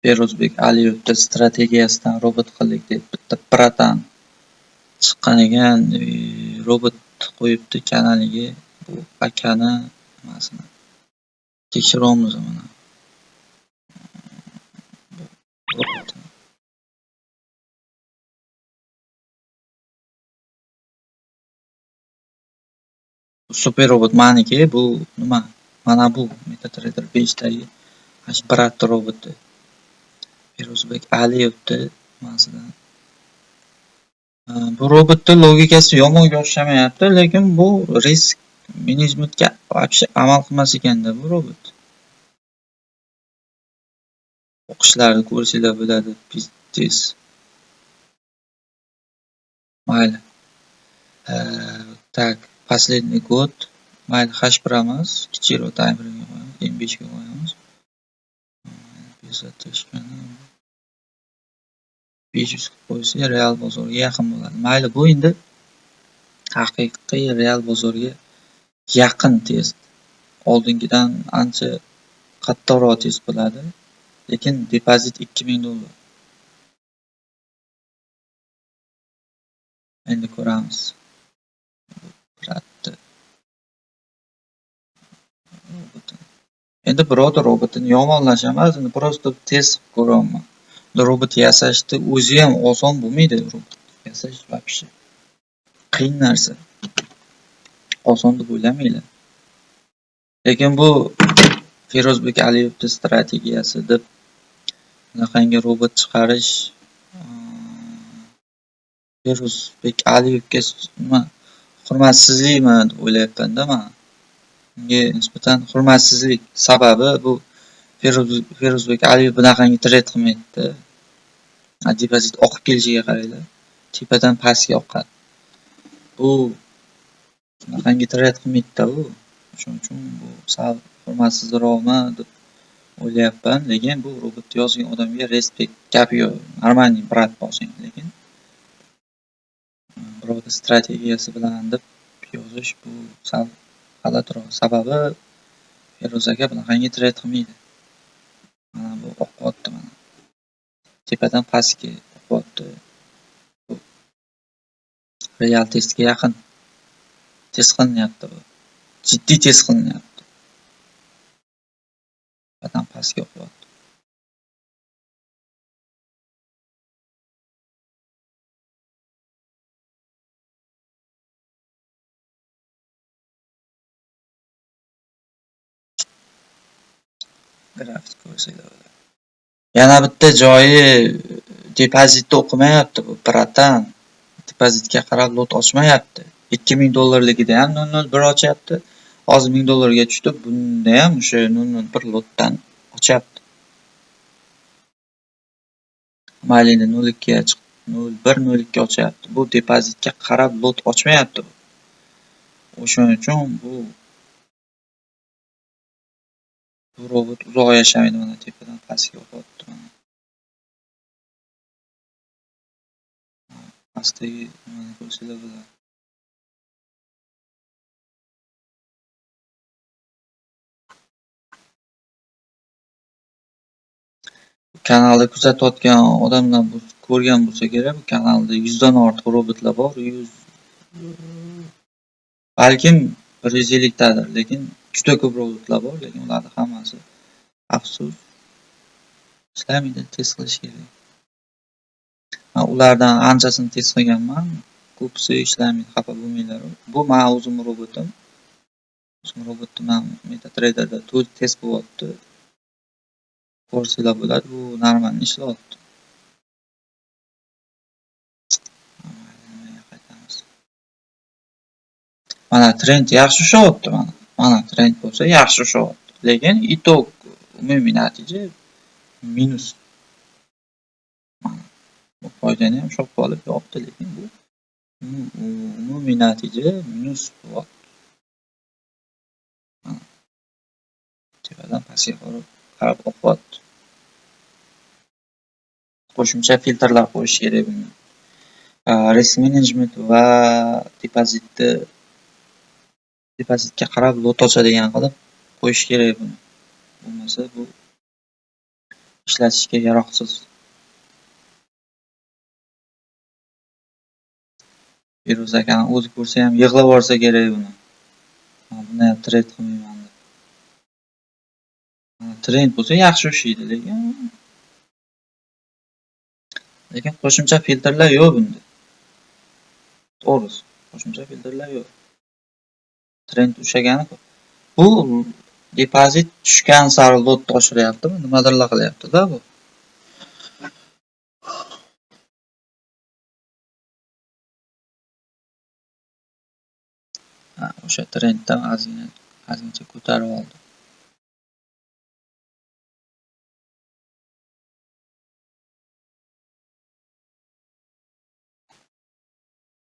Feruzbek Aliyevni strategiyasidan robot qildik deb bitta bratan chiqqan ekan, robot qo'yibdi kanaliga. Bu akani nimasini tekshiramiz mana. Super robot maniki, bu nima? Mana bu MetaTrader 5 dagi brat roboti. Feruzbek Aliyevni nimasidan. Bu robotning logikasi yomonga o'xshamayapti, lekin bu risk menejmentga вообще amal qilmas ekanda bu robot. O'qishlarini ko'rsanglar bo'ladi, tez. Mayli. Так, последний год. Mayli, hash biramiz. Kichikroq timerga qo'yamiz. M5 ga qo'yamiz. 500 qo'ysa real bozorga yaqin bo'ladi. Mayli, bu endi haqiqiy real bozorga yaqin test. Oldingidan ancha qattiqroq test bo'ladi, lekin depozit $2000. Endi ko'ramiz. Endi birodar robotni yomonlash emas, endi просто test qilib ko'ryapman. Robot yasashni o'zi ham oson bo'lmaydi, robot yasash вообще qiyin narsa. Oson deb o'ylamanglar. Lekin bu Feruzbek Aliyevning strategiyasi deb bunaqangi robot chiqarish Feruzbek Aliyevga nima hurmatsizlikmi deb o'ylayapman-da men. Unga nisbatan hurmatsizlik. Sababi bu Feruzbek Aliyev bunaqangi trade qilmaydi. Depozit oqib kelishiga qaranglar. Tepadan pastga oqadi. Bu bunaqangi trade qilmaydi-da u. Shuning uchun bu sal hurmatsizroqmi deb o'ylayapman, lekin bu robot yozgan odamga respekt, gapi yo'q. Normalniy brat bo'lsin, lekin birovni strategiyasi bilan deb yozish bu sal g'alatiroq. Sababi Feruz aka bunaqangi trade qilmaydi. Mana bu oqyapti mana. Tepadan pastga oqyapti. Real testga yaqin test qilinyapti bu. Jiddiy test qilinyapti. Tepadan pastga oqyapti. Grafik ko'rsanglar bo'ladi. Yana bitta joyi depozitni o'qimayapti bu bratan. Depozitga qarab lot ochmayapti. $2000ligida ham 001 ochyapti. Hozir $1000 tushdi. Bunda ham o'sha 001 lotdan ochyapti. Maylini 0.2 ga chiqdi. 0.1 ochyapti. Bu depozitga qarab lot ochmayapti. O'shaning uchun bu robot uzoq yashamaydi. Mana tepadan pastga o'qyapti mana. Pastdagi nimani ko'rsanglar bo'ladi. Kanalni kuzatayotgan odamlar ko'rgan bo'lsa kerak, bu kanalda 100 dan ortiq robotlar bor. 100 balkim 150 tadir, lekin juda ko'p robotlar bor, lekin ularning hammasi afsus ishlamaydi, test qilish kerak. Men ulardan anchasini test qilganman, ko'pisi ishlamaydi, xafa bo'lmanglar. Bu men o'zim robotim. O'zim robotni men MetaTrader'da test bo'lyapti. Ko'rsanglar bo'ladi, bu normal ishlayapti. Mana trend yaxshi tushyapti mana. Mana trend bo'lsa yaxshi tushyapti. Lekin itog umumiy natija minus. Mana bu foydani ham shop olib yopdi, lekin bu umumiy natija minus bo'lyapti. Mana tepadan pastga qarab oqyapti. Qo'shimcha filtrlar qo'yish kerak buni. Risk management va depozitga qarab lot ochadigan qilib qo'yish kerak buni. Bo'lmasa bu ishlatishga yaroqsiz. Feruz akani o'zi ko'rsa ham yig'lab yuborsa kerak buni. Buni ham trend qilmayman deb. Trend bo'lsa yaxshi ushlaydi, lekin qo'shimcha filtrlar yo'q bunda. To'g'risi, qo'shimcha filtrlar yo'q. Trend ushagani bu depozit tushgan sari lotni oshiryaptimi, nimadirlar qilyapti-da bu. O'sha trenddan ozgincha ko'tarib oldi.